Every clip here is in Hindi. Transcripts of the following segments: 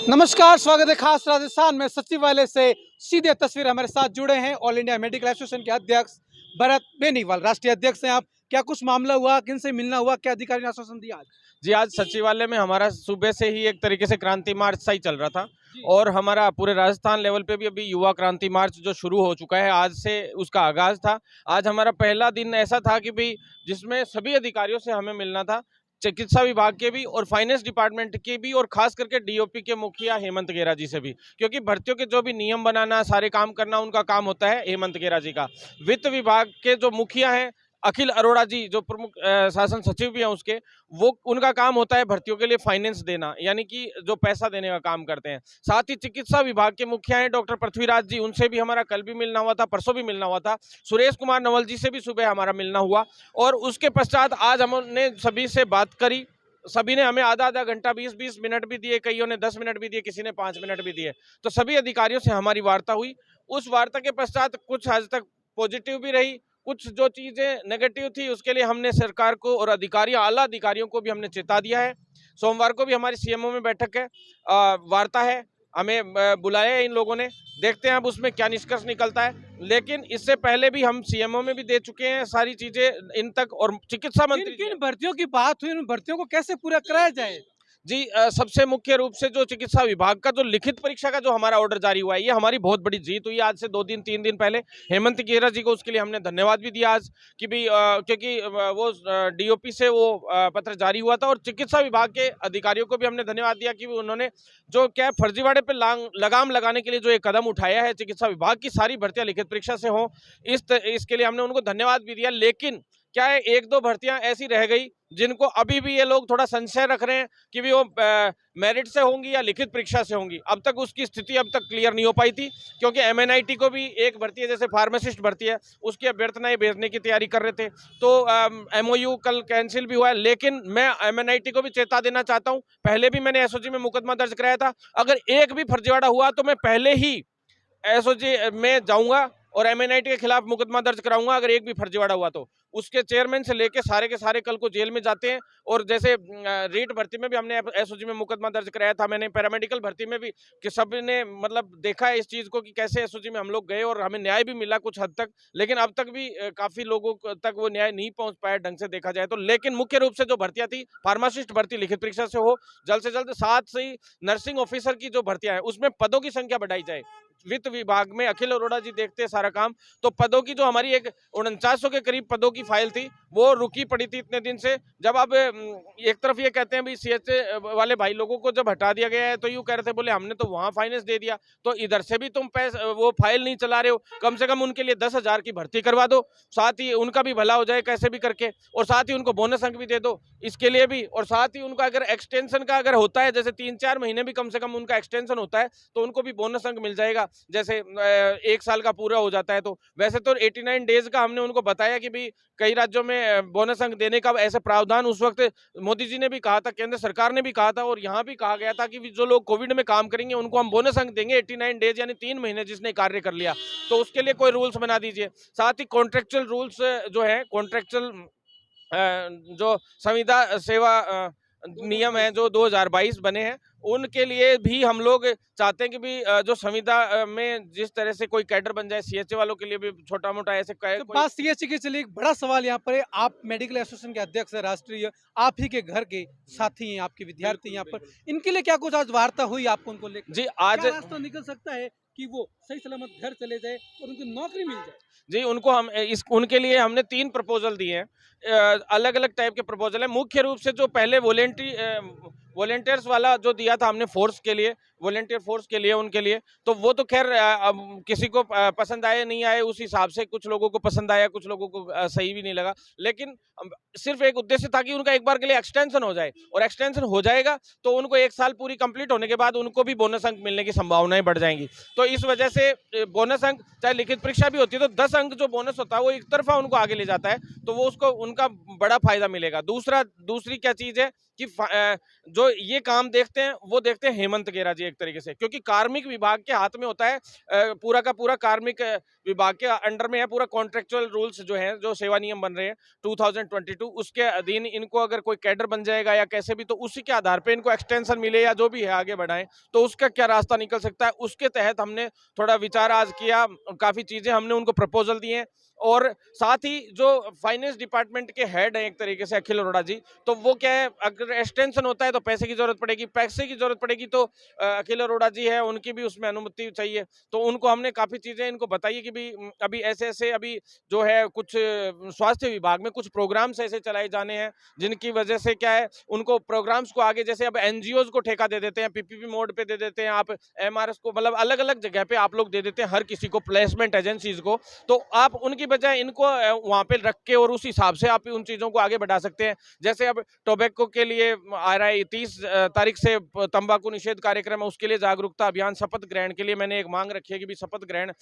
नमस्कार, स्वागत है खास राजस्थान में। सचिवालय से सीधे तस्वीर हमारे साथ जुड़े हैं ऑल इंडिया मेडिकल एसोसिएशन के अध्यक्ष भरत बेनीवाल। राष्ट्रीय अध्यक्ष हैं आप, क्या कुछ मामला हुआ, किनसे मिलना हुआ, क्या अधिकारी ने आश्वासन दिया आज? जी, आज सचिवालय में हमारा सुबह से ही एक तरीके से क्रांति मार्च सा ही चल रहा था जी। और हमारा पूरे राजस्थान लेवल पे भी अभी युवा क्रांति मार्च जो शुरू हो चुका है, आज से उसका आगाज था। आज हमारा पहला दिन ऐसा था कि भाई जिसमें सभी अधिकारियों से हमें मिलना था, चिकित्सा विभाग के भी और फाइनेंस डिपार्टमेंट के भी, और खास करके डीओपी के मुखिया हेमंत गेरा जी से भी, क्योंकि भर्तियों के जो भी नियम बनाना, सारे काम करना उनका काम होता है हेमंत गेरा जी का। वित्त विभाग के जो मुखिया हैं अखिल अरोड़ा जी, जो प्रमुख शासन सचिव भी हैं उसके, वो उनका काम होता है भर्तियों के लिए फाइनेंस देना, यानी कि जो पैसा देने का काम करते हैं। साथ ही चिकित्सा विभाग के मुखिया हैं डॉक्टर पृथ्वीराज जी, उनसे भी हमारा कल भी मिलना हुआ था, परसों भी मिलना हुआ था। सुरेश कुमार नवल जी से भी सुबह हमारा मिलना हुआ और उसके पश्चात आज हमने सभी से बात करी। सभी ने हमें आधा आधा घंटा 20-20 मिनट भी दिए, कईयों ने 10 मिनट भी दिए, किसी ने 5 मिनट भी दिए। तो सभी अधिकारियों से हमारी वार्ता हुई। उस वार्ता के पश्चात कुछ हद तक पॉजिटिव भी रही, कुछ जो चीजें नेगेटिव थी उसके लिए हमने सरकार को और अधिकारियों, आला अधिकारियों को भी हमने चेता दिया है। सोमवार को भी हमारी सीएमओ में बैठक है, वार्ता है, हमें बुलाया है इन लोगों ने। देखते हैं अब उसमें क्या निष्कर्ष निकलता है। लेकिन इससे पहले भी हम सीएमओ में भी दे चुके हैं सारी चीजें इन तक, और चिकित्सा मंत्री किन भर्तियों की बात हुई, उन भर्तियों को कैसे पूरा कराया जाए? जी, सबसे मुख्य रूप से जो चिकित्सा विभाग का जो लिखित परीक्षा का जो हमारा ऑर्डर जारी हुआ है, ये हमारी बहुत बड़ी जीत हुई है। आज से 2-3 दिन पहले हेमंत गेरा जी को उसके लिए हमने धन्यवाद भी दिया आज कि भी क्योंकि वो डीओपी से वो पत्र जारी हुआ था, और चिकित्सा विभाग के अधिकारियों को भी हमने धन्यवाद दिया कि उन्होंने जो क्या फर्जीवाड़े पे लगाम लगाने के लिए जो एक कदम उठाया है, चिकित्सा विभाग की सारी भर्तियां लिखित परीक्षा से हों, इसके लिए हमने उनको धन्यवाद भी दिया। लेकिन क्या है, 1-2 भर्तियां ऐसी रह गई जिनको अभी भी ये लोग थोड़ा संशय रख रहे हैं कि भी वो मेरिट से होंगी या लिखित परीक्षा से होंगी। अब तक उसकी स्थिति अब तक क्लियर नहीं हो पाई थी, क्योंकि एमएनआईटी को भी एक भर्ती है, जैसे फार्मासिस्ट भर्ती है, उसकी अभ्यर्थनाएं भेजने की तैयारी कर रहे थे। तो एमओयू कल कैंसिल भी हुआ है। लेकिन मैं एमएनआईटी को भी चेता देना चाहता हूं, पहले भी मैंने एसओजी में मुकदमा दर्ज कराया था। अगर एक भी फर्जीवाड़ा हुआ तो मैं पहले ही एसओजी में जाऊंगा और एमएनआईटी के खिलाफ मुकदमा दर्ज कराऊंगा। अगर एक भी फर्जीवाड़ा हुआ तो उसके चेयरमैन से लेके सारे के सारे कल को जेल में जाते हैं। और जैसे रीट भर्ती में भी हमने एसओजी में मुकदमा दर्ज कराया था, मैंने पैरामेडिकल भर्ती में भी, कि सब ने मतलब देखा है इस चीज को कि कैसे एसओजी में हम लोग गए और हमें न्याय भी मिला कुछ हद तक। लेकिन अब तक भी काफी लोगों तक वो न्याय नहीं पहुंच पाया ढंग से देखा जाए तो। लेकिन मुख्य रूप से जो भर्तियां थी, फार्मासिस्ट भर्ती लिखित परीक्षा से हो जल्द से जल्द, साथ ही नर्सिंग ऑफिसर की जो भर्तियां हैं उसमें पदों की संख्या बढ़ाई जाए। वित्त विभाग में अखिल अरोड़ा जी देखते हैं सारा काम, तो पदों की जो हमारी एक 4900 के करीब पदों की फाइल थी वो रुकी पड़ी थी इतने दिन से। जब अब एक तरफ ये कहते हैं भी सीएचए वाले भाई लोगों को जब हटा दिया गया है, तो यूं कह रहे थे, बोले हमने तो वहां फाइनेंस दे दिया, तो इधर से भी तुम पैसे वो फाइल नहीं चला रहे हो, कम से कम उनके लिए 10,000 की भर्ती करवा दो, साथ ही उनका भी भला हो जाए कैसे भी करके, और साथ ही उनको बोनस अंक भी दे दो इसके लिए भी। और साथ ही उनका अगर एक्सटेंशन का अगर होता है, जैसे 3-4 महीने भी कम से कम उनका एक्सटेंशन होता है, तो उनको भी बोनस अंक मिल जाएगा। जैसे 1 साल का पूरा हो जाता है तो। वैसे तो 89 डेज का हमने उनको बताया कि भी कई राज्यों में बोनस अंक देने का ऐसे प्रावधान उस वक्त मोदी जी ने भी कहा था, केंद्र सरकार ने भी कहा था, और यहाँ भी कहा गया था कि जो लोग कोविड में काम करेंगे उनको हम बोनस अंक देंगे 89 डेज, यानी 3 महीने जिसने कार्य कर लिया, तो उसके लिए कोई रूल्स बना दीजिए। साथ ही कॉन्ट्रेक्चुअल रूल्स जो है, कॉन्ट्रेक्चुअल जो संविदा सेवा नियम है जो 2022 बने हैं, उनके लिए भी हम लोग चाहते हैं कि भी जो संविदा में जिस तरह से कोई कैडर बन जाए, सीएचए वालों के लिए भी छोटा मोटा ऐसे बात सीएचसी की चलिए, एक बड़ा सवाल यहाँ पर है, आप मेडिकल एसोसिएशन के अध्यक्ष है राष्ट्रीय, आप ही के घर के साथी हैं, आपके विद्यार्थी यहाँ पर, इनके लिए क्या कुछ आज वार्ता हुई आपको उनको लेकर? जी, आज रास्ता निकल सकता है कि वो सही सलामत घर चले जाए और उनको नौकरी मिल जाए? जी, उनके लिए हमने 3 प्रपोजल दिए हैं। अलग अलग टाइप के प्रपोजल है। मुख्य रूप से जो पहले वॉलेंटियर्स वाला जो दिया था हमने फोर्स के लिए, वॉलेंटियर फोर्स के लिए, उनके लिए, तो वो तो खैर अब किसी को पसंद आए नहीं आए उस हिसाब से, कुछ लोगों को पसंद आया, कुछ लोगों को सही भी नहीं लगा। लेकिन सिर्फ एक उद्देश्य था कि उनका एक बार के लिए एक्सटेंशन हो जाए, और एक्सटेंशन हो जाएगा तो उनको 1 साल पूरी कंप्लीट होने के बाद उनको भी बोनस अंक मिलने की संभावनाएं बढ़ जाएंगी। तो इस वजह से बोनस अंक, चाहे लिखित परीक्षा भी होती है तो 10 अंक जो बोनस होता है वो एक तरफा उनको आगे ले जाता है, तो वो उसको उनका बड़ा फायदा मिलेगा। दूसरी क्या चीज है कि जो जो ये काम देखते हैं वो देखते हैं हेमंत गेरा जी एक तरीके से, क्योंकि कार्मिक विभाग के हाथ में होता है पूरा का पूरा, कार्मिक विभाग के अंडर में है पूरा कॉन्ट्रेक्चुअल रूल्स जो हैं, जो सेवा नियम बन रहे हैं 2022, उसके अधीन इनको अगर कोई कैडर बन जाएगा या कैसे भी, तो उसी के आधार पे इनको एक्सटेंशन मिले या जो भी है आगे बढ़ाएं, तो उसका क्या रास्ता निकल सकता है, उसके तहत हमने थोड़ा विचार आज किया, काफी चीजें हमने उनको प्रपोजल दिए हैं। और साथ ही जो फाइनेंस डिपार्टमेंट के हेड है एक तरीके से अखिल अरोड़ा जी, तो वो क्या है, अगर एक्सटेंशन होता है तो पैसे की जरूरत पड़ेगी, पैसे की जरूरत पड़ेगी तो अखिल अरोड़ा जी है, उनकी भी उसमें अनुमति चाहिए। तो उनको हमने काफी चीजें इनको बताई कि भी अभी ऐसे ऐसे अभी जो है कुछ स्वास्थ्य विभाग में कुछ प्रोग्राम्स ऐसे चलाए जाने हैं जिनकी वजह से क्या है, उनको प्रोग्राम्स को आगे, जैसे अब एनजीओ को ठेका दे देते हैं, पीपीपी मोड पे दे देते हैं, आप एमआरएस को, मतलब अलग अलग जगह पे आप लोग दे देते हैं हर किसी को, प्लेसमेंट एजेंसीज को, तो आप उनकी बजाय इनको वहां पे रख के और उस हिसाब से आप उन चीजों को आगे बढ़ा सकते हैं। जैसे अब टोबैको के लिए आ रहा है 30 तारीख से तंबाकू निषेध कार्यक्रम है, उसके लिए जागरूकता अभियान, शपथ ग्रहण के लिए मैंने एक मांग रखी है कि भी शपथ ग्रहण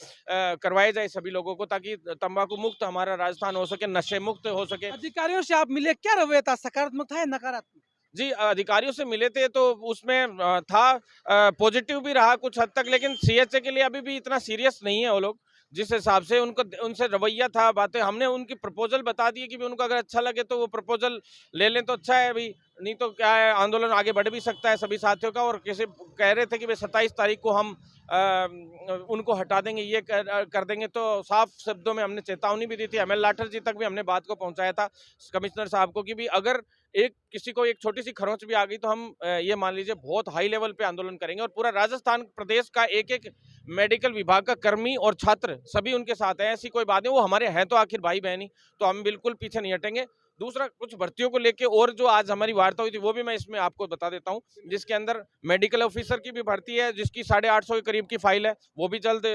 करवाए जाए सभी लोगों को, ताकि तंबाकू मुक्त हमारा राजस्थान हो सके, नशे मुक्त हो सके। अधिकारियों से आप मिले, क्या रवैया था, सकारात्मक था या नकारात्मक? जी, अधिकारियों से मिले थे तो उसमें था पॉजिटिव भी रहा कुछ हद तक, लेकिन सीएचए के लिए अभी भी इतना सीरियस नहीं है वो लोग, जिस हिसाब से उनको उनसे रवैया था, बातें हमने उनकी प्रपोजल बता दी कि भी उनको अगर अच्छा लगे तो वो प्रपोजल ले लें तो अच्छा है, अभी नहीं तो क्या है, आंदोलन आगे बढ़ भी सकता है सभी साथियों का। और किसी कह रहे थे कि भाई 27 तारीख को हम उनको हटा देंगे, ये कर देंगे, तो साफ शब्दों में हमने चेतावनी भी दी थी, एमएल लाठर जी तक भी हमने बात को पहुंचाया था कमिश्नर साहब को कि भी अगर एक किसी को एक छोटी सी खरोंच भी आ गई तो हम ये मान लीजिए बहुत हाई लेवल पे आंदोलन करेंगे। और पूरा राजस्थान प्रदेश का एक एक मेडिकल विभाग का कर्मी और छात्र सभी उनके साथ हैं, ऐसी कोई बात नहीं, वो हमारे हैं तो आखिर भाई बहन ही, तो हम बिल्कुल पीछे नहीं हटेंगे। दूसरा, कुछ भर्तियों को लेके और जो आज हमारी वार्ता हुई थी वो भी मैं इसमें आपको बता देता हूं, जिसके अंदर मेडिकल ऑफिसर की भी भर्ती है, जिसकी 850 के करीब की फाइल है, वो भी जल्द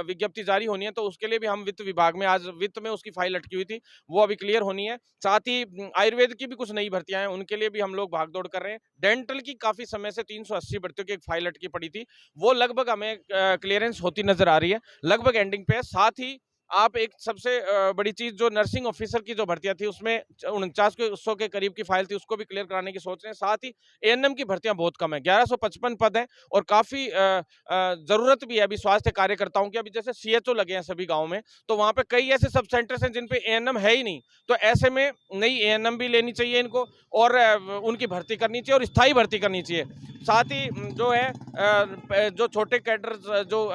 विज्ञप्ति जारी होनी है, तो उसके लिए भी हम वित्त विभाग में, आज वित्त में उसकी फाइल अटकी हुई थी, वो अभी क्लियर होनी है। साथ ही आयुर्वेद की भी कुछ नई भर्तियां हैं, उनके लिए भी हम लोग भागदौड़ कर रहे हैं। डेंटल की काफी समय से 380 भर्तियों की एक फाइल अटकी पड़ी थी, वो लगभग हमें क्लियरेंस होती नजर आ रही है, लगभग एंडिंग पे है। साथ ही आप एक सबसे बड़ी चीज, जो नर्सिंग ऑफिसर की जो भर्तियां थी उसमें 4900 के करीब की फाइल थी, उसको भी क्लियर कराने की सोच रहे हैं। साथ ही एएनएम की भर्तियां बहुत कम है, 1155 पद हैं, और काफी जरूरत भी है अभी स्वास्थ्य कार्यकर्ताओं की। अभी जैसे सीएचओ लगे हैं सभी गाँव में, तो वहां पे कई ऐसे सब सेंटर्स हैं जिन पे एएनएम है ही नहीं, तो ऐसे में नई एएनएम भी लेनी चाहिए इनको, और उनकी भर्ती करनी चाहिए और स्थायी भर्ती करनी चाहिए। साथ ही जो है जो छोटे कैडर जो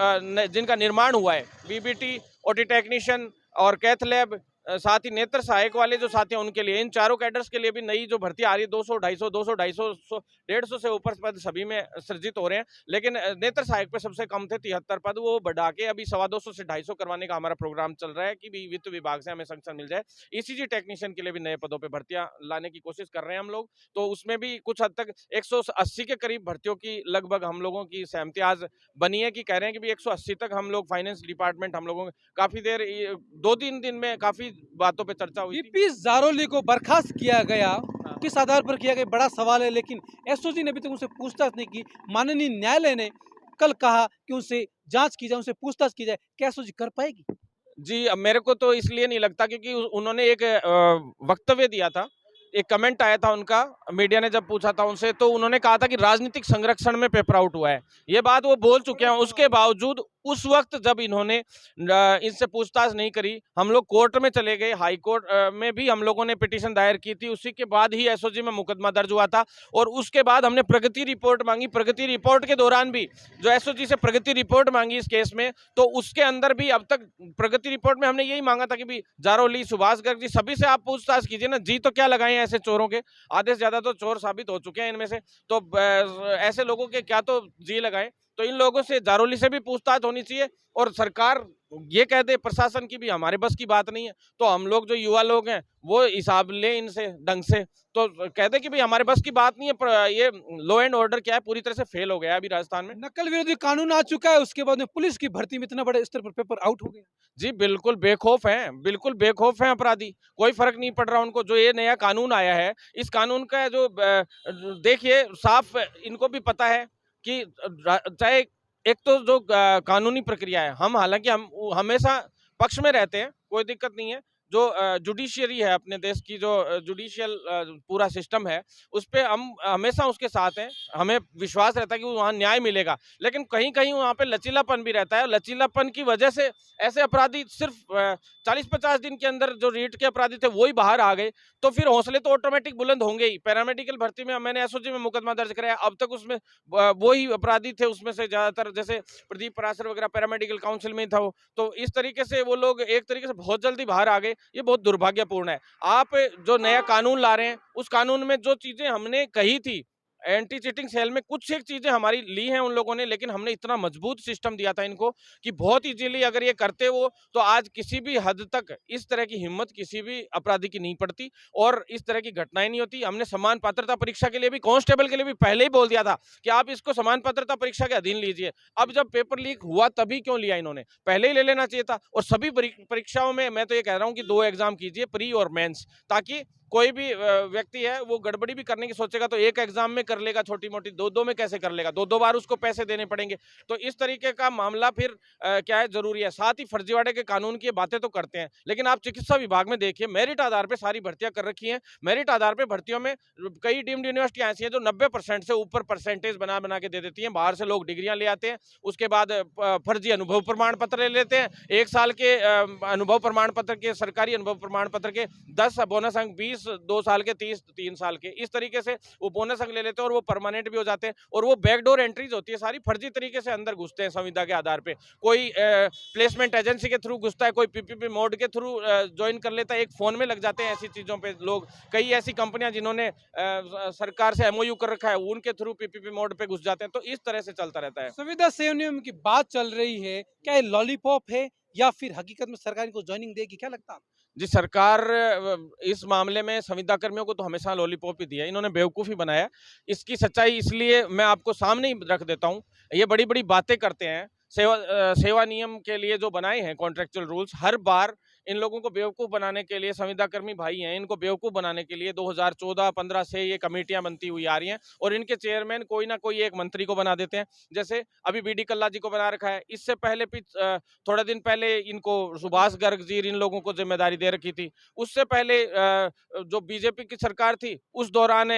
जिनका निर्माण हुआ है, बीबीटी, ओटी टेक्नीशियन और कैथ लैब, साथ ही नेत्र सहायक वाले जो साथी हैं उनके लिए, इन चारों कैडर्स के लिए भी नई जो भर्ती आ रही है, 200, 250, 200, 250, 150 से ऊपर पद सभी में सृजित हो रहे हैं। लेकिन नेत्र सहायक पे सबसे कम थे 73 पद, वो बढ़ा के अभी 225 से 250 करवाने का हमारा प्रोग्राम चल रहा है कि भी वित्त विभाग से हमें संक्शन मिल जाए। ईसीजी टेक्नीशियन के लिए भी नए पदों पर भर्तियां लाने की कोशिश कर रहे हैं हम लोग, तो उसमें भी कुछ हद तक 180 के करीब भर्तियों की लगभग हम लोगों की सहमति आज बनी है, कि कह रहे हैं कि भी 180 तक हम लोग, फाइनेंस डिपार्टमेंट हम लोगों काफी देर 2-3 दिन में काफी बातों पे चर्चा हुई थी। वीपी जारोली को बर्खास्त किया गया, किस आधार पर किया गया, बड़ा सवाल है, लेकिन एसओजी ने अभी तक उनसे पूछताछ नहीं की। माननीय न्यायालय ने कल कहा कि उनसे जांच की जाए, उनसे पूछताछ की जाए, क्या एसओजी कर पाएगी? जी, अब मेरे को तो इसलिए नहीं लगता क्योंकि उन्होंने एक वक्तव्य दिया था, एक कमेंट आया था उनका, मीडिया ने जब पूछा था उनसे, तो उन्होंने कहा था कि राजनीतिक संरक्षण में पेपर आउट हुआ है, ये बात वो बोल चुके हैं। उसके बावजूद उस वक्त जब इन्होंने इनसे पूछताछ नहीं करी, हम लोग कोर्ट में चले गए, हाई कोर्ट में भी हम लोगों ने पिटीशन दायर की थी, उसी के बाद ही एसओजी में मुकदमा दर्ज हुआ था, और उसके बाद हमने प्रगति रिपोर्ट मांगी। प्रगति रिपोर्ट के दौरान भी जो एसओजी से प्रगति रिपोर्ट मांगी इस केस में, तो उसके अंदर भी अब तक प्रगति रिपोर्ट में हमने यही मांगा था कि भी जारोली, सुभाष गर्ग जी, सभी से आप पूछताछ कीजिए ना, जी तो क्या लगाए हैं ऐसे चोरों के, आधे से ज्यादा तो चोर साबित हो चुके हैं इनमें से, तो ऐसे लोगों के क्या तो जी लगाए। तो इन लोगों से, जारोली से भी पूछताछ होनी चाहिए, और सरकार ये कह दे प्रशासन की भी हमारे बस की बात नहीं है, तो हम लोग जो युवा लोग हैं वो हिसाब ले इनसे ढंग से, तो कह दे कि भाई हमारे बस की बात नहीं है, ये लॉ एंड ऑर्डर क्या है पूरी तरह से फेल हो गया अभी राजस्थान में। नकल विरोधी कानून आ चुका है, उसके बाद में पुलिस की भर्ती में इतना बड़े स्तर पर पेपर आउट हो गया। जी बिल्कुल बेखौफ हैं, बिल्कुल बेखौफ हैं अपराधी, कोई फर्क नहीं पड़ रहा उनको। जो ये नया कानून आया है, इस कानून का जो देखिए साफ इनको भी पता है कि चाहे एक तो जो कानूनी प्रक्रिया है, हम हालांकि हम हमेशा पक्ष में रहते हैं, कोई दिक्कत नहीं है, जो जुडिशियरी है अपने देश की, जो जुडिशियल पूरा सिस्टम है, उस पे हम हमेशा उसके साथ हैं। हमें विश्वास रहता है कि वहाँ न्याय मिलेगा, लेकिन कहीं कहीं वहाँ पे लचीलापन भी रहता है। लचीलापन की वजह से ऐसे अपराधी सिर्फ 40-50 दिन के अंदर जो रीट के अपराधी थे वो ही बाहर आ गए, तो फिर हौसले तो ऑटोमेटिक बुलंद होंगे ही। पैरामेडिकल भर्ती में मैंने एसओजी में मुकदमा दर्ज कराया, अब तक उसमें वो ही अपराधी थे उसमें से ज्यादातर, जैसे प्रदीप पराशर वगैरह पैरामेडिकल काउंसिल में ही था वो। तो इस तरीके से वो लोग एक तरीके से बहुत जल्दी बाहर आ गए, ये बहुत दुर्भाग्यपूर्ण है। आप जो नया कानून ला रहे हैं, उस कानून में जो चीजें हमने कही थी, एंटी चीटिंग सेल में कुछ एक चीजें हमारी ली हैं उन लोगों ने, लेकिन हमने इतना मजबूत सिस्टम दिया था इनको कि बहुत इजीली अगर ये करते वो, तो आज किसी भी हद तक इस तरह की हिम्मत किसी भी अपराधी की नहीं पड़ती और इस तरह की घटनाएं नहीं होती। हमने समान पात्रता परीक्षा के लिए भी, कांस्टेबल के लिए भी पहले ही बोल दिया था कि आप इसको समान पात्रता परीक्षा के अधीन लीजिए। अब जब पेपर लीक हुआ तभी क्यों लिया इन्होंने, पहले ही ले लेना चाहिए था। और सभी परीक्षाओं में मैं तो ये कह रहा हूं कि 2 एग्जाम कीजिए, प्री और मेंस, ताकि कोई भी व्यक्ति है वो गड़बड़ी भी करने की सोचेगा तो एक एग्जाम में कर लेगा, छोटी मोटी, दो में कैसे कर लेगा, दो बार उसको पैसे देने पड़ेंगे। तो इस तरीके का मामला फिर क्या है, जरूरी है। साथ ही फर्जीवाड़े के कानून की बातें तो करते हैं, लेकिन आप चिकित्सा विभाग में देखिए, मेरिट आधार पर सारी भर्तियां कर रखी हैं। मेरिट आधार पर भर्तियों में कई डीम्ड यूनिवर्सिटियां ऐसी हैं जो 90% से ऊपर परसेंटेज बना बना के दे देती हैं। बाहर से लोग डिग्रियां ले आते हैं, उसके बाद फर्जी अनुभव प्रमाण पत्र ले लेते हैं। 1 साल के अनुभव प्रमाण पत्र के, सरकारी अनुभव प्रमाण पत्र के 10 बोनस अंक, 20 2 साल के, 30 3 साल के, इस तरीके से वो बोनस अंक ले लेते हैं और वो परमानेंट भी हो जाते हैं। और वो बैकडोर एंट्रीज होती है, सारी फर्जी तरीके से अंदर घुसते हैं संविदा के आधार पे। कोई प्लेसमेंट एजेंसी के थ्रू घुसता है, कोई पीपीपी मोड के थ्रू ज्वाइन कर लेता है, एक फोन में लग जाते हैं ऐसी चीजों पे लोग। कई ऐसी कंपनियां जिन्होंने सरकार से एमओयू कर रखा है, उनके थ्रू पीपीपी मोड पे घुस जाते हैं। तो इस तरह से चलता रहता है। संविदा सेवनियम की बात चल रही है, क्या ये लॉलीपॉप है या फिर हकीकत में सरकार इनको ज्वाइनिंग देगी, क्या लगता है? जी, सरकार इस मामले में संविदा कर्मियों को तो हमेशा लॉलीपॉप ही दिया है, इन्होंने बेवकूफ़ ही बनाया। इसकी सच्चाई इसलिए मैं आपको सामने ही रख देता हूँ। ये बड़ी-बड़ी बातें करते हैं, सेवा नियम के लिए जो बनाए हैं कॉन्ट्रेक्चुअल रूल्स, हर बार इन लोगों को बेवकूफ़ बनाने के लिए, संविदा कर्मी भाई हैं, इनको बेवकूफ़ बनाने के लिए 2014-15 से ये कमेटियाँ बनती हुई आ रही हैं और इनके चेयरमैन कोई ना कोई एक मंत्री को बना देते हैं। जैसे अभी बीडी कल्ला जी को बना रखा है, इससे पहले थोड़े दिन पहले इनको सुभाष गर्ग जी, इन लोगों को जिम्मेदारी दे रखी थी। उससे पहले जो बीजेपी की सरकार थी, उस दौरान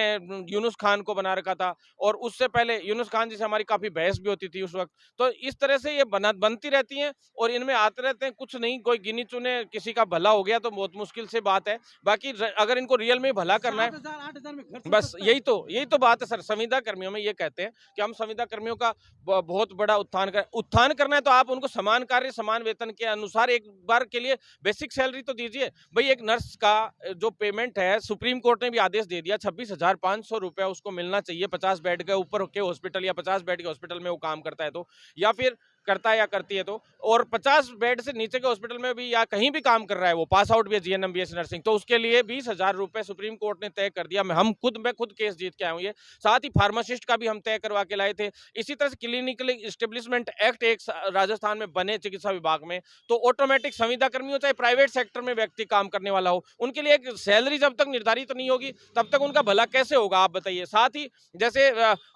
यूनुस खान को बना रखा था और उससे पहले यूनुस खान जी से हमारी काफ़ी बहस भी होती थी उस वक़्त। तो इस तरह से ये बनती रहती हैं और इनमें आते रहते हैं, कुछ नहीं, कोई गिनी-चुने किसी का भला हो गया तो बहुत मुश्किल से बात है। बाकी अगर इनको रियल में भला करना है, 8,000 में घर बस यही तो बात है सर। संविदा कर्मियों में ये कहते हैं कि हम संविदा कर्मियों का बहुत बड़ा उत्थान करना है, तो आप उनको समान कार्य समान वेतन के अनुसार एक बार के लिए बेसिक सैलरी तो दीजिए। भाई एक नर्स का जो पेमेंट है, सुप्रीम कोर्ट ने भी आदेश दे दिया, 26,500 रुपया उसको मिलना चाहिए 50 बेड के ऊपर के हॉस्पिटल या 50 बेड के हॉस्पिटल में वो काम करता है तो, या फिर करता है या करती है तो। और 50 बेड से नीचे के हॉस्पिटल में भी या कहीं भी काम कर रहा है, वो पास आउट भी है जीएनएम बीएससी नर्सिंग, तो उसके लिए 20,000 रुपए सुप्रीम कोर्ट ने तय कर दिया। मैं खुद केस जीत के आया हूँ ये। साथ ही फार्मासिस्ट का भी हम तय करवा के लाए थे। इसी तरह से क्लिनिकल एस्टेब्लिशमेंट एक्ट एक राजस्थान में बने चिकित्सा विभाग में, तो ऑटोमेटिक संविदा कर्मी हो चाहे प्राइवेट सेक्टर में व्यक्ति काम करने वाला हो, उनके लिए एक सैलरी जब तक निर्धारित नहीं होगी तब तक उनका भला कैसे होगा, आप बताइए। साथ ही जैसे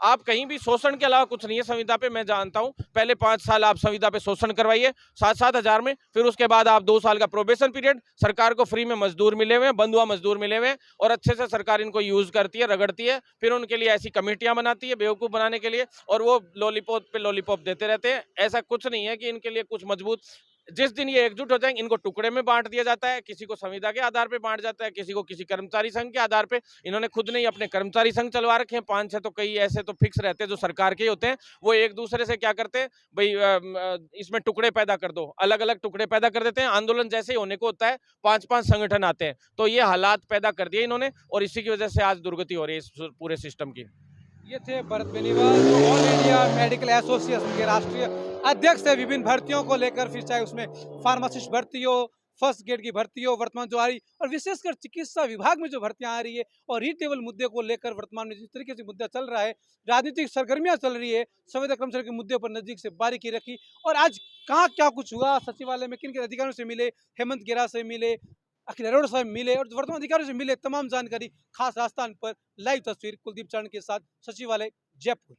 आप कहीं भी शोषण के अलावा कुछ नहीं है संविदा पे, मैं जानता हूं। पहले 5 साल आप संविदा पे शोषण करवाइए 7-7 हजार में, फिर उसके बाद आप 2 साल का प्रोबेशन पीरियड, सरकार को फ्री में मजदूर मिले हुए, बंधुआ मजदूर मिले हुए और अच्छे से सरकार इनको यूज करती है, रगड़ती है, फिर उनके लिए ऐसी कमेटियां बनाती है बेवकूफ बनाने के लिए और वो लॉलीपॉप पे लॉलीपॉप देते रहते हैं। ऐसा कुछ नहीं है कि इनके लिए कुछ मजबूत। जिस दिन ये एकजुट हो जाएंगे, इनको टुकड़े में बांट दिया जाता है, किसी को संविदा के आधार पे बांट जाता है, किसी को किसी कर्मचारी संघ के आधार पे। इन्होंने खुद नहीं अपने कर्मचारी संघ चलवा रखे हैं 5-6, तो कई ऐसे तो फिक्स रहते हैं जो सरकार के ही होते हैं। वो एक दूसरे से क्या करते हैं भाई, इसमें टुकड़े पैदा कर दो, अलग अलग टुकड़े पैदा कर देते हैं। आंदोलन जैसे ही होने को होता है 5-5 संगठन आते हैं, तो ये हालात पैदा कर दिए इन्होंने और इसी की वजह से आज दुर्गति हो रही है इस पूरे सिस्टम की। ये थे भरत बेनीवाल, जो ऑल इंडिया मेडिकल एसोसिएशन के राष्ट्रीय अध्यक्ष है। विभिन्न भर्तियों को लेकर, फिर चाहे उसमें फार्मासिस्ट भर्ती हो, फर्स्ट ग्रेड की भर्ती हो वर्तमान जो आ रही, और विशेषकर चिकित्सा विभाग में जो भर्तियां आ रही है और रीट लेवल मुद्दे को लेकर वर्तमान में जिस तरीके से मुद्दा चल रहा है, राजनीतिक सरगर्मियां चल रही है, संविदा कर्मचारियों के मुद्दे पर नजदीक से बारीकी रखी और आज कहाँ क्या कुछ हुआ, सचिवालय में किन किन अधिकारियों से मिले, हेमंत गेरा से मिले, अखिल अरोड़ा साहब मिले और वर्तमान अधिकारियों से मिले, तमाम जानकारी खास राजस्थान पर लाइव तस्वीर कुलदीप चरण के साथ, सचिवालय जयपुर।